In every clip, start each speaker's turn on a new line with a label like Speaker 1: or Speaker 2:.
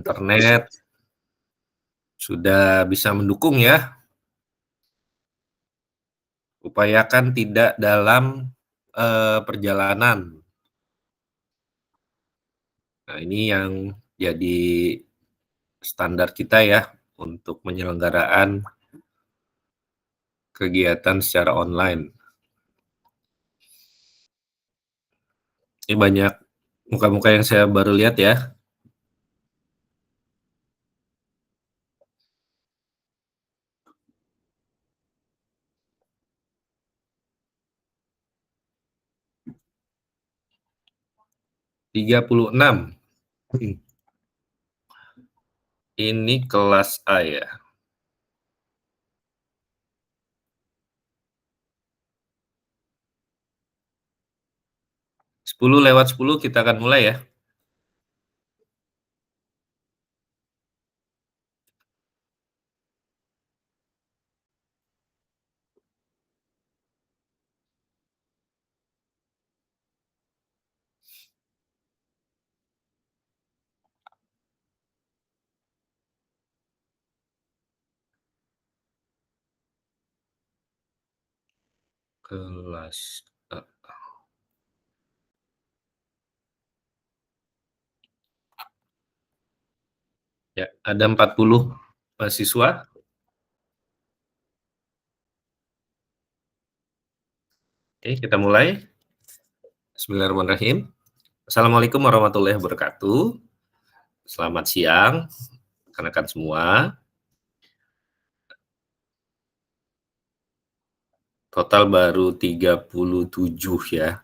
Speaker 1: Internet sudah bisa mendukung ya, upayakan tidak dalam, perjalanan. Nah, ini yang jadi standar kita ya, untuk penyelenggaraan kegiatan secara online. Ini banyak muka-muka yang saya baru lihat ya. 36. Ini kelas A ya. 10:10 kita akan mulai ya. Kelas A. Ya, ada 40 mahasiswa. Oke, kita mulai. Bismillahirrahmanirrahim. Assalamualaikum warahmatullahi wabarakatuh. Selamat siang, rekan-rekan semua. Total baru 37 ya.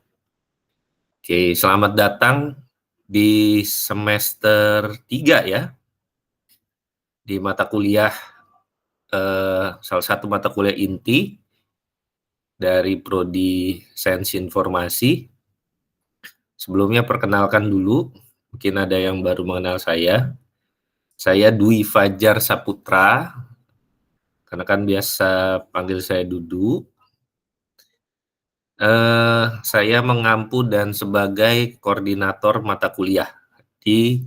Speaker 1: Oke, selamat datang di semester 3 ya, di mata kuliah, salah satu mata kuliah inti dari Prodi Sains Informasi. Sebelumnya perkenalkan dulu, mungkin ada yang baru mengenal saya. Saya Dwi Fajar Saputra, karena kan biasa panggil saya Dudu. Saya mengampu dan sebagai koordinator mata kuliah di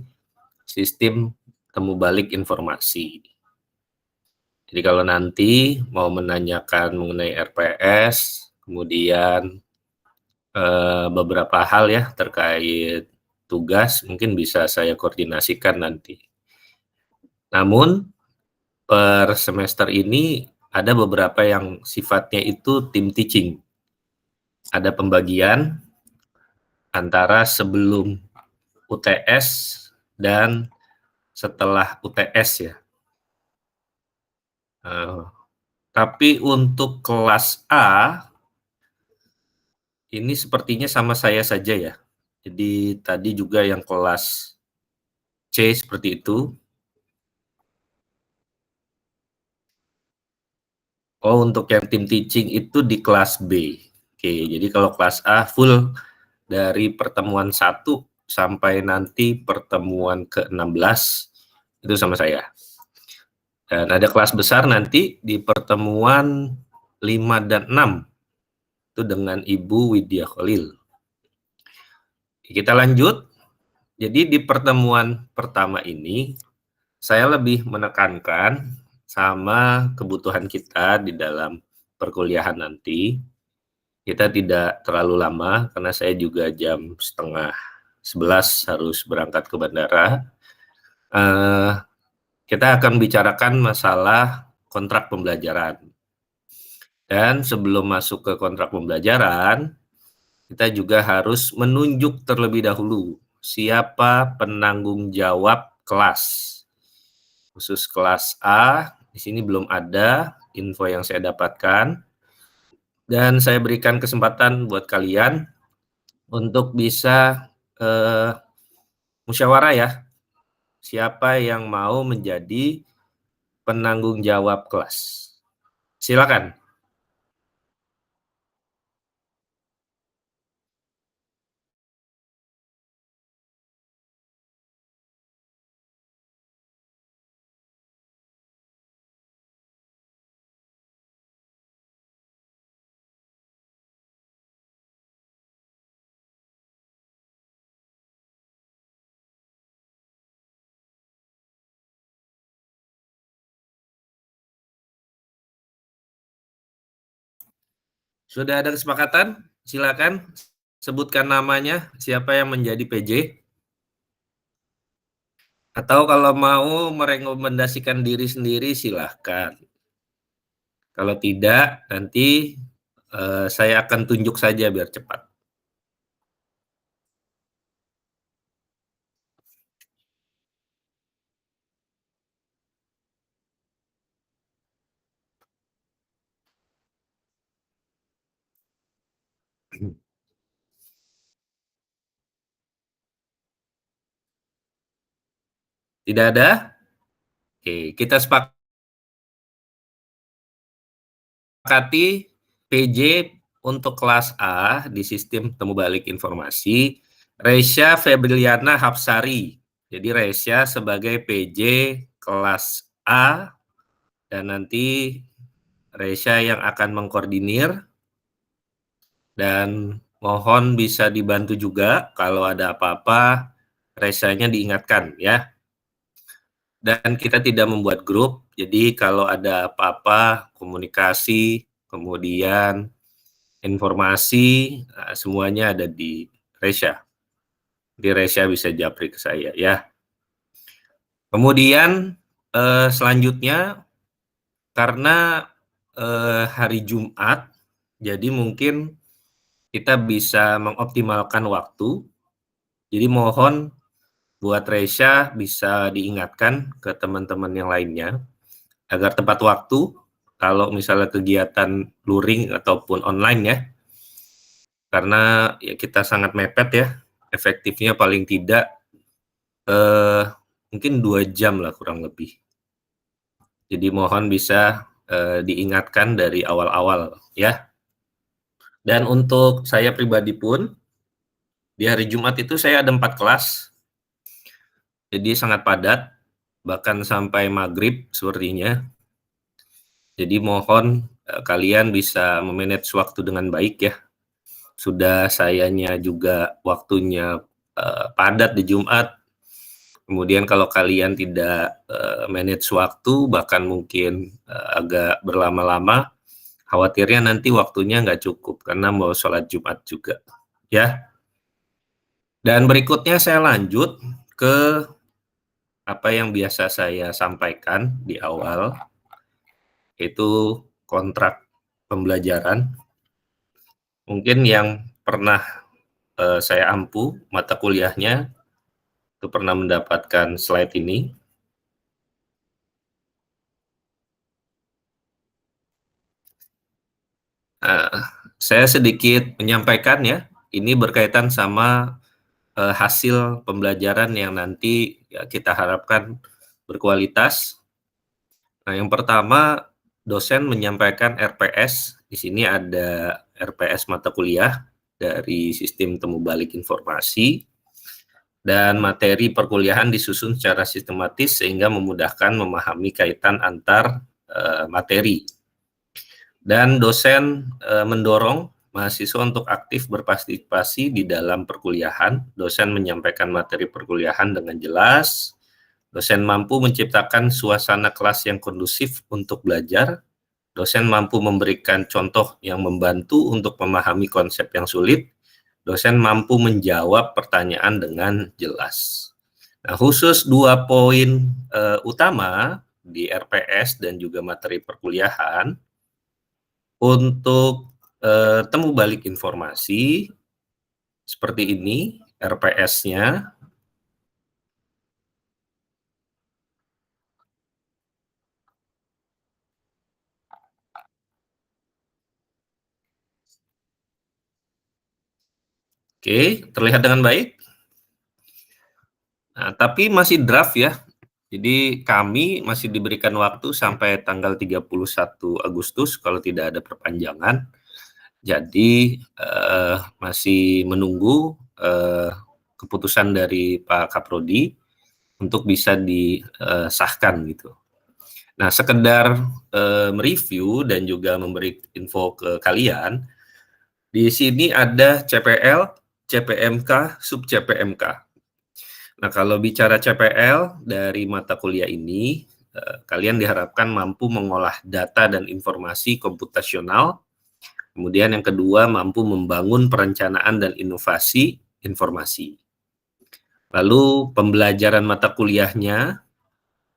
Speaker 1: sistem temu balik informasi. Jadi kalau nanti mau menanyakan mengenai RPS, kemudian beberapa hal ya terkait tugas, mungkin bisa saya koordinasikan nanti. Namun per semester ini ada beberapa yang sifatnya itu tim teaching. Ada pembagian antara sebelum UTS dan setelah UTS ya. Tapi untuk kelas A, ini sepertinya sama saya saja ya. Jadi tadi juga yang kelas C seperti itu. Oh, untuk yang tim teaching itu di kelas B. Oke, jadi kalau kelas A full dari pertemuan 1 sampai nanti pertemuan ke-16 itu sama saya. Dan ada kelas besar nanti di pertemuan 5 dan 6 itu dengan Ibu Widya Khalil. Kita lanjut. Jadi di pertemuan pertama ini saya lebih menekankan sama kebutuhan kita di dalam perkuliahan nanti. Kita tidak terlalu lama karena saya juga jam 10:30 harus berangkat ke bandara. Kita akan bicarakan masalah kontrak pembelajaran. Dan sebelum masuk ke kontrak pembelajaran, kita juga harus menunjuk terlebih dahulu siapa penanggung jawab kelas. Khusus kelas A, di sini belum ada info yang saya dapatkan. Dan saya berikan kesempatan buat kalian untuk bisa musyawarah ya, siapa yang mau menjadi penanggung jawab kelas. Silakan. Sudah ada kesepakatan? Silakan sebutkan namanya, siapa yang menjadi PJ. Atau kalau mau merekomendasikan diri sendiri, silahkan. Kalau tidak, nanti saya akan tunjuk saja biar cepat. Tidak ada? Oke, kita sepakati PJ untuk kelas A di sistem temu balik informasi, Resya Febriliana Hapsari. Jadi Resya sebagai PJ kelas A, dan nanti Resya yang akan mengkoordinir, dan mohon bisa dibantu juga kalau ada apa-apa Resyanya diingatkan ya. Dan kita tidak membuat grup, jadi kalau ada apa-apa komunikasi, kemudian informasi, semuanya ada di Resya. Di Resya bisa japri ke saya ya. Kemudian selanjutnya, karena hari Jumat, jadi mungkin kita bisa mengoptimalkan waktu. Jadi mohon buat Resya bisa diingatkan ke teman-teman yang lainnya agar tepat waktu kalau misalnya kegiatan luring ataupun online ya. Karena ya kita sangat mepet ya, efektifnya paling tidak mungkin 2 jam lah kurang lebih. Jadi mohon bisa diingatkan dari awal-awal ya. Dan untuk saya pribadi pun, di hari Jumat itu saya ada 4 kelas, jadi sangat padat, bahkan sampai maghrib sepertinya. Jadi mohon kalian bisa memanage waktu dengan baik ya. Sudah sayanya juga waktunya padat di Jumat, kemudian kalau kalian tidak manage waktu, bahkan mungkin agak berlama-lama, khawatirnya nanti waktunya nggak cukup karena mau sholat Jumat juga ya. Dan berikutnya saya lanjut ke apa yang biasa saya sampaikan di awal, yaitu kontrak pembelajaran. Mungkin yang pernah saya ampu mata kuliahnya itu pernah mendapatkan slide ini. Saya sedikit menyampaikan ya, ini berkaitan sama hasil pembelajaran yang nanti ya, kita harapkan berkualitas. Nah, yang pertama, dosen menyampaikan RPS. Di sini ada RPS mata kuliah dari sistem temu balik informasi, dan materi perkuliahan disusun secara sistematis sehingga memudahkan memahami kaitan antar materi. Dan dosen mendorong mahasiswa untuk aktif berpartisipasi di dalam perkuliahan. Dosen menyampaikan materi perkuliahan dengan jelas. Dosen mampu menciptakan suasana kelas yang kondusif untuk belajar. Dosen mampu memberikan contoh yang membantu untuk memahami konsep yang sulit. Dosen mampu menjawab pertanyaan dengan jelas. Nah, khusus 2 poin utama di RPS dan juga materi perkuliahan. Untuk temu balik informasi seperti ini RPS-nya. Oke, terlihat dengan baik. Nah, tapi masih draft ya. Jadi kami masih diberikan waktu sampai tanggal 31 Agustus kalau tidak ada perpanjangan. Jadi masih menunggu keputusan dari Pak Kaprodi untuk bisa disahkan gitu. Nah, sekedar mereview dan juga memberi info ke kalian, di sini ada CPL, CPMK, sub CPMK. Nah, kalau bicara CPL dari mata kuliah ini, kalian diharapkan mampu mengolah data dan informasi komputasional, Kemudian yang kedua, mampu membangun perencanaan dan inovasi informasi. Lalu pembelajaran mata kuliahnya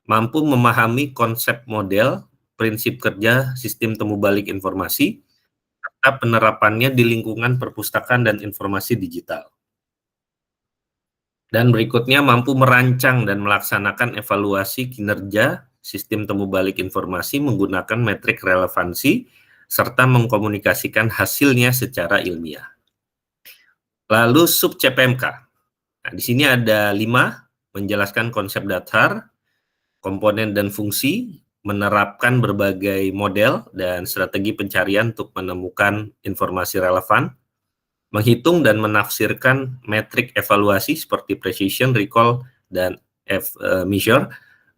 Speaker 1: mampu memahami konsep model, prinsip kerja sistem temu balik informasi, serta penerapannya di lingkungan perpustakaan dan informasi digital. Dan berikutnya mampu merancang dan melaksanakan evaluasi kinerja sistem temu balik informasi menggunakan metrik relevansi serta mengkomunikasikan hasilnya secara ilmiah. Lalu sub CPMK. Nah, di sini ada 5, menjelaskan konsep dasar, komponen dan fungsi, menerapkan berbagai model dan strategi pencarian untuk menemukan informasi relevan, menghitung dan menafsirkan metrik evaluasi seperti precision, recall, dan measure,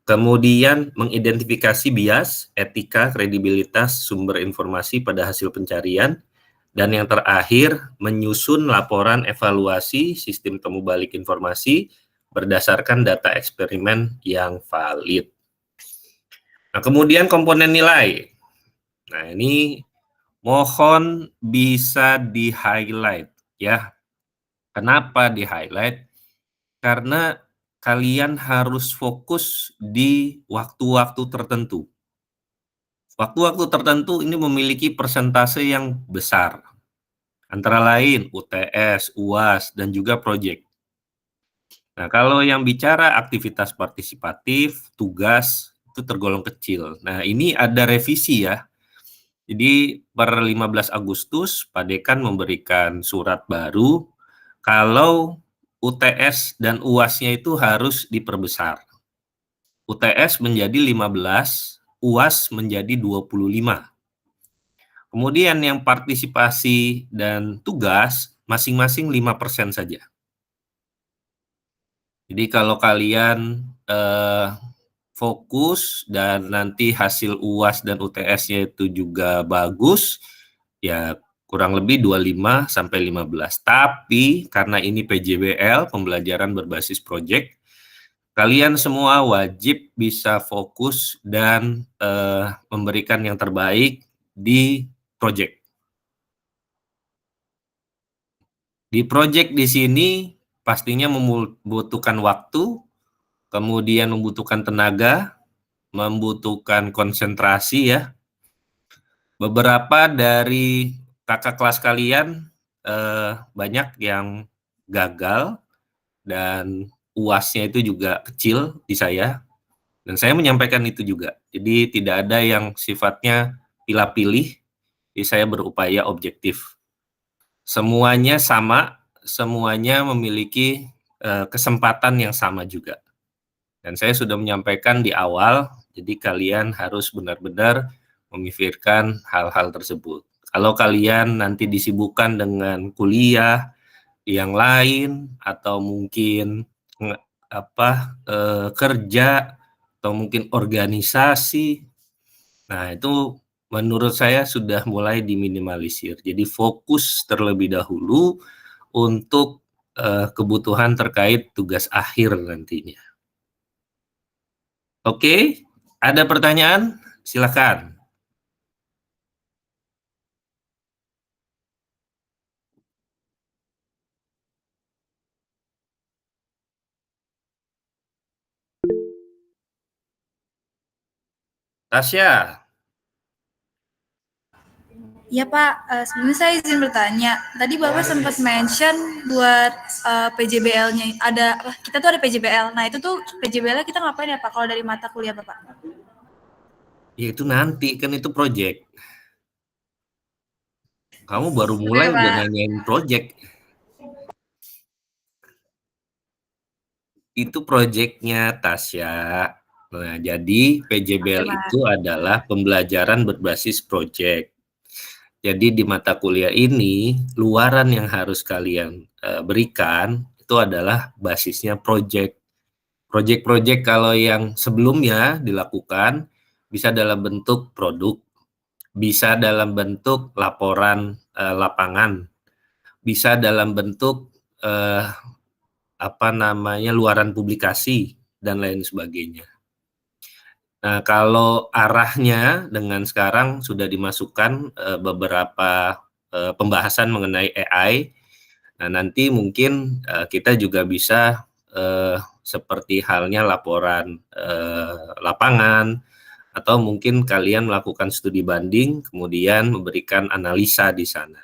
Speaker 1: kemudian mengidentifikasi bias, etika, kredibilitas sumber informasi pada hasil pencarian, dan yang terakhir menyusun laporan evaluasi sistem temu balik informasi berdasarkan data eksperimen yang valid. Nah, kemudian komponen nilai. Nah, ini mohon bisa di-highlight ya. Kenapa di-highlight? Karena kalian harus fokus di waktu-waktu tertentu. Waktu-waktu tertentu ini memiliki persentase yang besar. Antara lain UTS, UAS, dan juga proyek. Nah, kalau yang bicara aktivitas partisipatif, tugas, itu tergolong kecil. Nah, ini ada revisi ya. Jadi per 15 Agustus, Pak Dekan memberikan surat baru kalau UTS dan UAS-nya itu harus diperbesar. UTS menjadi 15, UAS menjadi 25. Kemudian yang partisipasi dan tugas masing-masing 5% saja. Jadi kalau kalian fokus dan nanti hasil UAS dan UTS-nya itu juga bagus, ya kurang lebih 25 sampai 15. Tapi karena ini PJBL, pembelajaran berbasis proyek, kalian semua wajib bisa fokus dan memberikan yang terbaik di proyek. Di proyek di sini pastinya membutuhkan waktu, kemudian membutuhkan tenaga, membutuhkan konsentrasi ya. Beberapa dari kakak kelas kalian banyak yang gagal dan UAS-nya itu juga kecil di saya. Dan saya menyampaikan itu juga. Jadi tidak ada yang sifatnya pilih-pilih, jadi saya berupaya objektif. Semuanya sama, semuanya memiliki kesempatan yang sama juga. Dan saya sudah menyampaikan di awal, jadi kalian harus benar-benar memikirkan hal-hal tersebut. Kalau kalian nanti disibukkan dengan kuliah yang lain, atau mungkin kerja, atau mungkin organisasi, nah itu menurut saya sudah mulai diminimalisir. Jadi fokus terlebih dahulu untuk kebutuhan terkait tugas akhir nantinya. Oke, ada pertanyaan? Silakan. Tasya.
Speaker 2: Ya Pak, sebelumnya saya izin bertanya. Tadi Bapak sempat mention buat PJBL-nya ada kita tuh ada PJBL. Nah itu tuh PJBL-nya kita ngapain ya Pak kalau dari mata kuliah Bapak?
Speaker 1: Ya itu nanti, kan itu project. Kamu baru
Speaker 2: Oke,
Speaker 1: mulai udah
Speaker 2: Pak.
Speaker 1: nanyain project. Itu projectnya Tasya. Nah, jadi PJBL
Speaker 2: Oke,
Speaker 1: itu
Speaker 2: Pak.
Speaker 1: adalah pembelajaran berbasis project. Jadi di mata kuliah ini, luaran yang harus kalian berikan itu adalah basisnya project. Project-project kalau yang sebelumnya dilakukan bisa dalam bentuk produk, bisa dalam bentuk laporan lapangan, bisa dalam bentuk luaran publikasi dan lain sebagainya. Nah, kalau arahnya dengan sekarang sudah dimasukkan beberapa pembahasan mengenai AI. Nah, nanti mungkin kita juga bisa seperti halnya laporan lapangan, atau mungkin kalian melakukan studi banding, kemudian memberikan analisa di sana.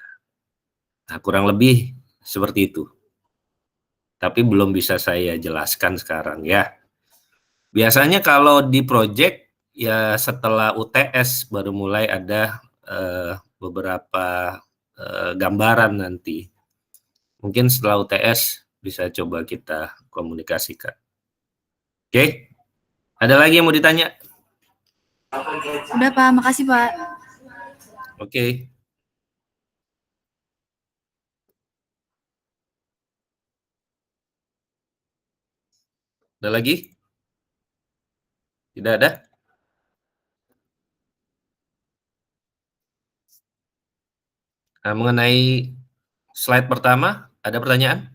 Speaker 1: Nah, kurang lebih seperti itu. Tapi belum bisa saya jelaskan sekarang ya. Biasanya kalau di project, ya setelah UTS baru mulai ada beberapa gambaran nanti. Mungkin setelah UTS bisa coba kita komunikasikan. Oke, ada lagi yang mau ditanya?
Speaker 2: Udah Pak, makasih Pak.
Speaker 1: Oke. Ada lagi? Tidak ada? Nah, mengenai slide pertama, ada pertanyaan?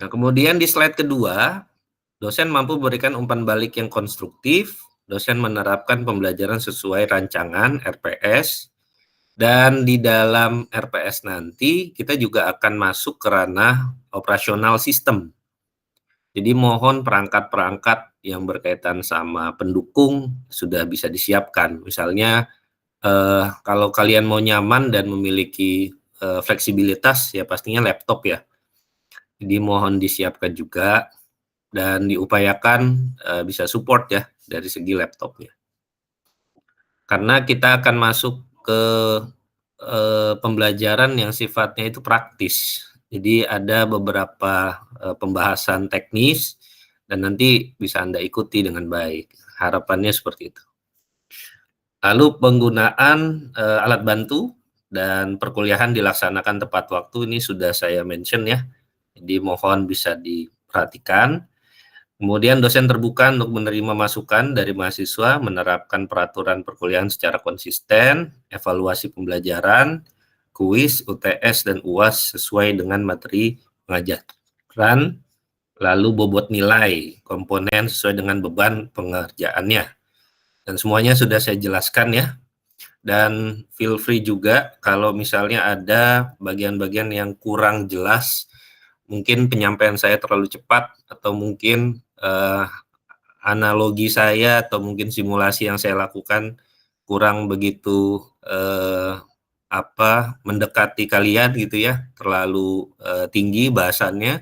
Speaker 1: Nah, kemudian di slide kedua, dosen mampu memberikan umpan balik yang konstruktif, dosen menerapkan pembelajaran sesuai rancangan RPS, dan di dalam RPS nanti kita juga akan masuk ke ranah operasional sistem. Jadi mohon perangkat-perangkat yang berkaitan sama pendukung sudah bisa disiapkan. Misalnya kalau kalian mau nyaman dan memiliki fleksibilitas, ya pastinya laptop ya. Jadi mohon disiapkan juga dan diupayakan bisa support ya dari segi laptopnya. Karena kita akan masuk ke pembelajaran yang sifatnya itu praktis. Jadi ada beberapa pembahasan teknis dan nanti bisa Anda ikuti dengan baik. Harapannya seperti itu. Lalu penggunaan alat bantu dan perkuliahan dilaksanakan tepat waktu, ini sudah saya mention ya. Jadi mohon bisa diperhatikan. Kemudian dosen terbuka untuk menerima masukan dari mahasiswa, menerapkan peraturan perkuliahan secara konsisten, evaluasi pembelajaran, kuis, UTS, dan UAS sesuai dengan materi pengajaran, lalu bobot nilai, komponen sesuai dengan beban pengerjaannya. Dan semuanya sudah saya jelaskan ya. Dan feel free juga kalau misalnya ada bagian-bagian yang kurang jelas, mungkin penyampaian saya terlalu cepat, atau mungkin analogi saya atau mungkin simulasi yang saya lakukan kurang begitu mendekati kalian gitu ya, terlalu tinggi bahasannya.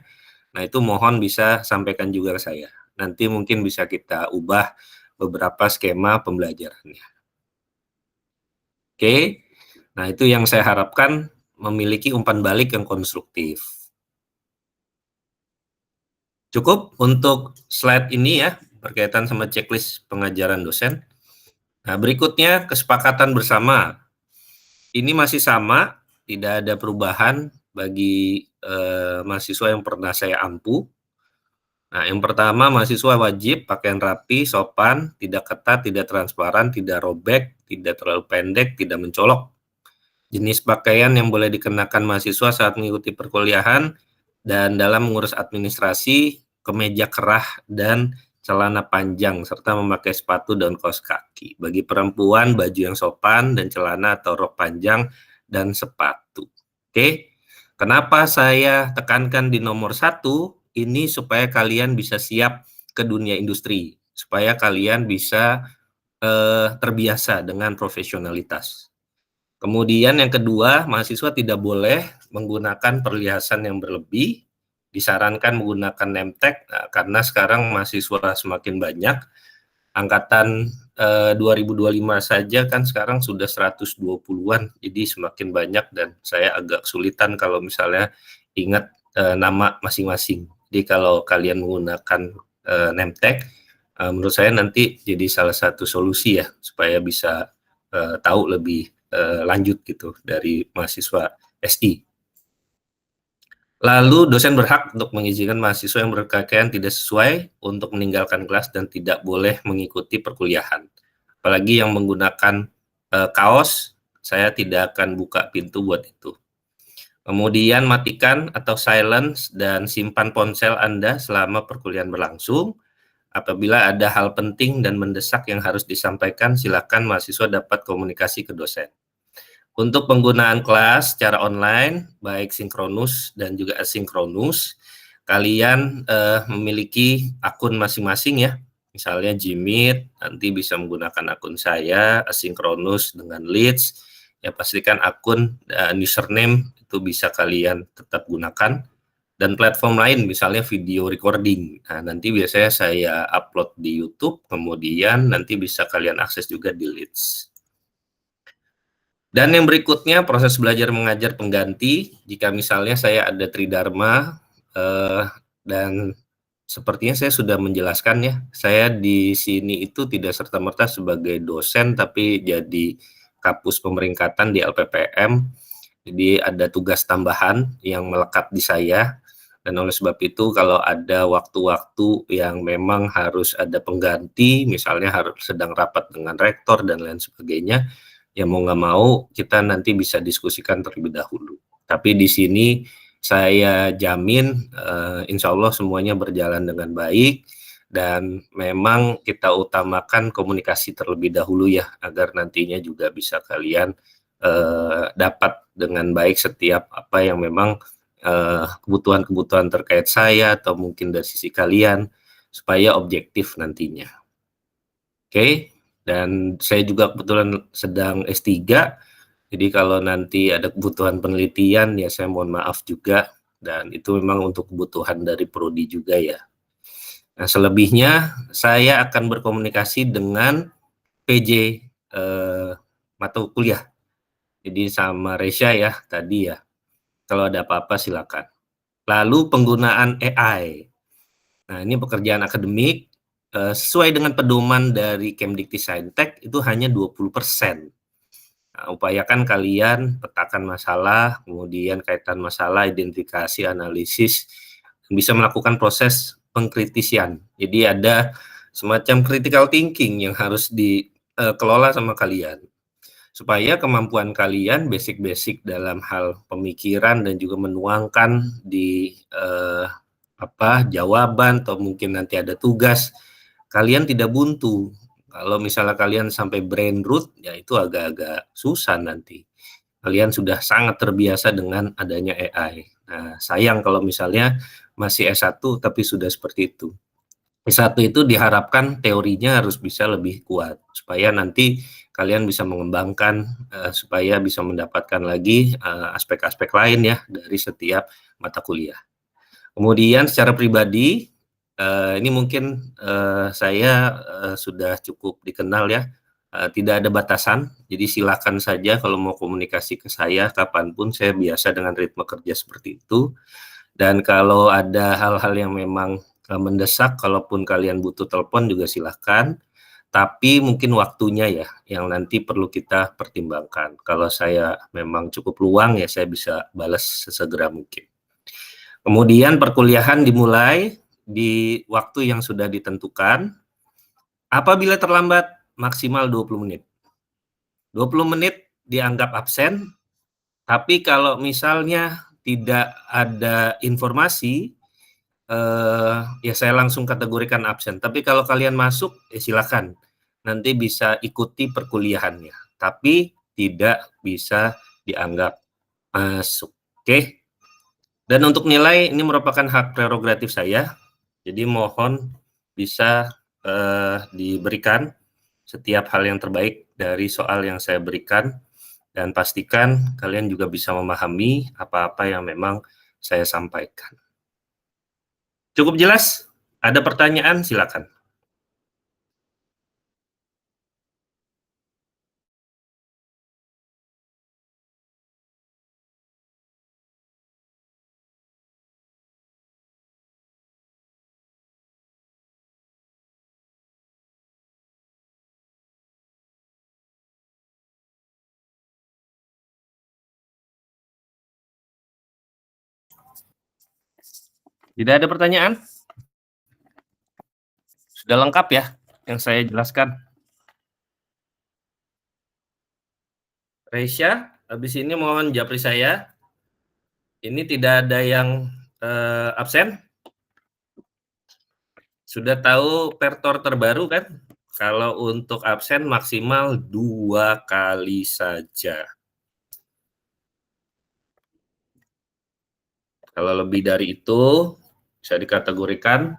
Speaker 1: Nah, itu mohon bisa sampaikan juga ke saya. Nanti mungkin bisa kita ubah beberapa skema pembelajarannya. Oke. Nah, itu yang saya harapkan, memiliki umpan balik yang konstruktif. Cukup untuk slide ini ya, berkaitan sama checklist pengajaran dosen. Nah, berikutnya kesepakatan bersama. Ini masih sama, tidak ada perubahan bagi mahasiswa yang pernah saya ampu. Nah, yang pertama, mahasiswa wajib pakaian rapi, sopan, tidak ketat, tidak transparan, tidak robek, tidak terlalu pendek, tidak mencolok. Jenis pakaian yang boleh dikenakan mahasiswa saat mengikuti perkuliahan dan dalam mengurus administrasi, kemeja kerah dan celana panjang, serta memakai sepatu dan kaos kaki. Bagi perempuan, baju yang sopan dan celana atau rok panjang dan sepatu. Oke, kenapa saya tekankan di nomor 1? Ini supaya kalian bisa siap ke dunia industri, supaya kalian bisa terbiasa dengan profesionalitas. Kemudian yang kedua, mahasiswa tidak boleh menggunakan perhiasan yang berlebih, disarankan menggunakan name tag, karena sekarang mahasiswa semakin banyak, angkatan 2025 saja kan sekarang sudah 120-an, jadi semakin banyak dan saya agak kesulitan kalau misalnya ingat nama masing-masing. Jadi kalau kalian menggunakan name tag, menurut saya nanti jadi salah satu solusi ya, supaya bisa tahu lebih lanjut gitu dari mahasiswa SI. Lalu dosen berhak untuk mengizinkan mahasiswa yang berpakaian tidak sesuai untuk meninggalkan kelas dan tidak boleh mengikuti perkuliahan. Apalagi yang menggunakan kaos, saya tidak akan buka pintu buat itu. Kemudian matikan atau silence dan simpan ponsel Anda selama perkuliahan berlangsung. Apabila ada hal penting dan mendesak yang harus disampaikan, silakan mahasiswa dapat komunikasi ke dosen. Untuk penggunaan kelas secara online, baik sinkronus dan juga asinkronus, kalian memiliki akun masing-masing ya. Misalnya Gmeet, nanti bisa menggunakan akun saya, asinkronus dengan Leads, ya pastikan akun username itu bisa kalian tetap gunakan. Dan platform lain, misalnya video recording. Nah, nanti biasanya saya upload di YouTube, kemudian nanti bisa kalian akses juga di Leads. Dan yang berikutnya, proses belajar mengajar pengganti. Jika misalnya saya ada Tridharma, dan sepertinya saya sudah menjelaskan ya, saya di sini itu tidak serta-merta sebagai dosen, tapi jadi kapus pemeringkatan di LPPM. Jadi ada tugas tambahan yang melekat di saya, dan oleh sebab itu kalau ada waktu-waktu yang memang harus ada pengganti, misalnya harus sedang rapat dengan rektor dan lain sebagainya, ya mau nggak mau kita nanti bisa diskusikan terlebih dahulu. Tapi di sini saya jamin insya Allah semuanya berjalan dengan baik, dan memang kita utamakan komunikasi terlebih dahulu ya, agar nantinya juga bisa kalian dapat dengan baik setiap apa yang memang kebutuhan-kebutuhan terkait saya atau mungkin dari sisi kalian, supaya objektif nantinya. Oke, dan saya juga kebetulan sedang S3, jadi kalau nanti ada kebutuhan penelitian ya saya mohon maaf juga, dan itu memang untuk kebutuhan dari prodi juga ya. Nah, selebihnya saya akan berkomunikasi dengan PJ mata kuliah. Jadi sama Resya ya tadi ya. Kalau ada apa-apa silakan. Lalu penggunaan AI. Nah, ini pekerjaan akademik sesuai dengan pedoman dari Kemdikti-Saintek itu hanya 20%. Nah, upayakan kalian petakan masalah, kemudian kaitan masalah, identifikasi, analisis, bisa melakukan proses pengkritisian. Jadi ada semacam critical thinking yang harus dikelola sama kalian, supaya kemampuan kalian basic-basic dalam hal pemikiran dan juga menuangkan di jawaban atau mungkin nanti ada tugas, kalian tidak buntu. Kalau misalnya kalian sampai brain root, ya itu agak-agak susah nanti. Kalian sudah sangat terbiasa dengan adanya AI. Nah, sayang kalau misalnya masih S1 tapi sudah seperti itu. S1 itu diharapkan teorinya harus bisa lebih kuat, supaya nanti kalian bisa mengembangkan, supaya bisa mendapatkan lagi aspek-aspek lain ya dari setiap mata kuliah. Kemudian secara pribadi, ini mungkin saya sudah cukup dikenal ya, tidak ada batasan, jadi silakan saja kalau mau komunikasi ke saya kapanpun, saya biasa dengan ritme kerja seperti itu. Dan kalau ada hal-hal yang memang mendesak, kalaupun kalian butuh telepon juga silahkan, tapi mungkin waktunya ya yang nanti perlu kita pertimbangkan. Kalau saya memang cukup luang ya saya bisa balas sesegera mungkin. Kemudian perkuliahan dimulai di waktu yang sudah ditentukan. Apabila terlambat maksimal 20 menit. 20 menit dianggap absen, tapi kalau misalnya tidak ada informasi, ya saya langsung kategorikan absen. Tapi kalau kalian masuk, ya silakan. Nanti bisa ikuti perkuliahannya, tapi tidak bisa dianggap masuk. Oke. Dan untuk nilai, ini merupakan hak prerogatif saya. Jadi mohon bisa diberikan setiap hal yang terbaik dari soal yang saya berikan, dan pastikan kalian juga bisa memahami apa-apa yang memang saya sampaikan. Cukup jelas? Ada pertanyaan? Silakan. Tidak ada pertanyaan? Sudah lengkap ya yang saya jelaskan? Reisha, habis ini mohon japri saya. Ini tidak ada yang absen? Sudah tahu pertor terbaru kan? Kalau untuk absen maksimal 2 kali saja. Kalau lebih dari itu, bisa dikategorikan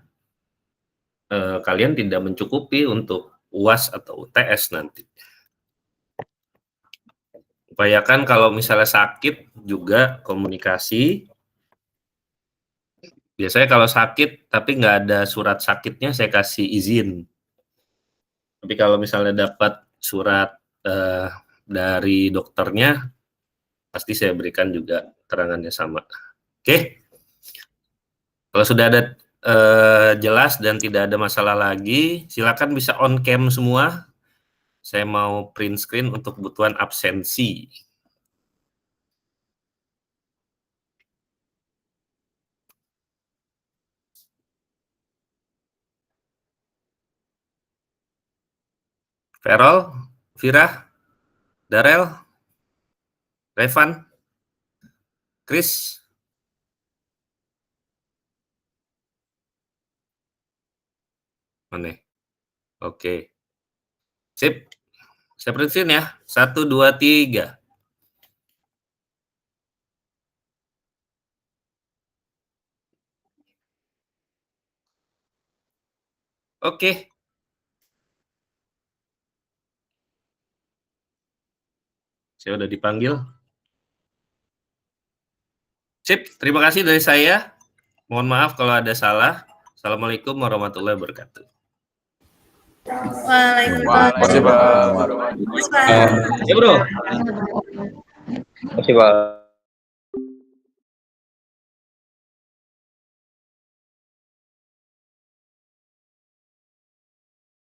Speaker 1: kalian tidak mencukupi untuk UAS atau UTS nanti. Upayakan kalau misalnya sakit juga komunikasi. Biasanya kalau sakit tapi nggak ada surat sakitnya saya kasih izin. Tapi kalau misalnya dapat surat dari dokternya, pasti saya berikan juga keterangannya sama. Oke? Kalau sudah ada jelas dan tidak ada masalah lagi, silakan bisa on cam semua. Saya mau print screen untuk kebutuhan absensi. Ferol, Vira, Darel, Revan, Chris. Mana? Oke. Sip. Saya print screen ya. 1, 2, 3. Oke. Saya udah dipanggil. Sip, terima kasih dari saya. Mohon maaf kalau ada salah. Assalamualaikum warahmatullahi wabarakatuh.
Speaker 2: Waalaikumsalam.
Speaker 3: Terima kasih, Pak.
Speaker 2: Mas, Pak.
Speaker 1: Ya, Bro.
Speaker 3: Terima kasih, Pak.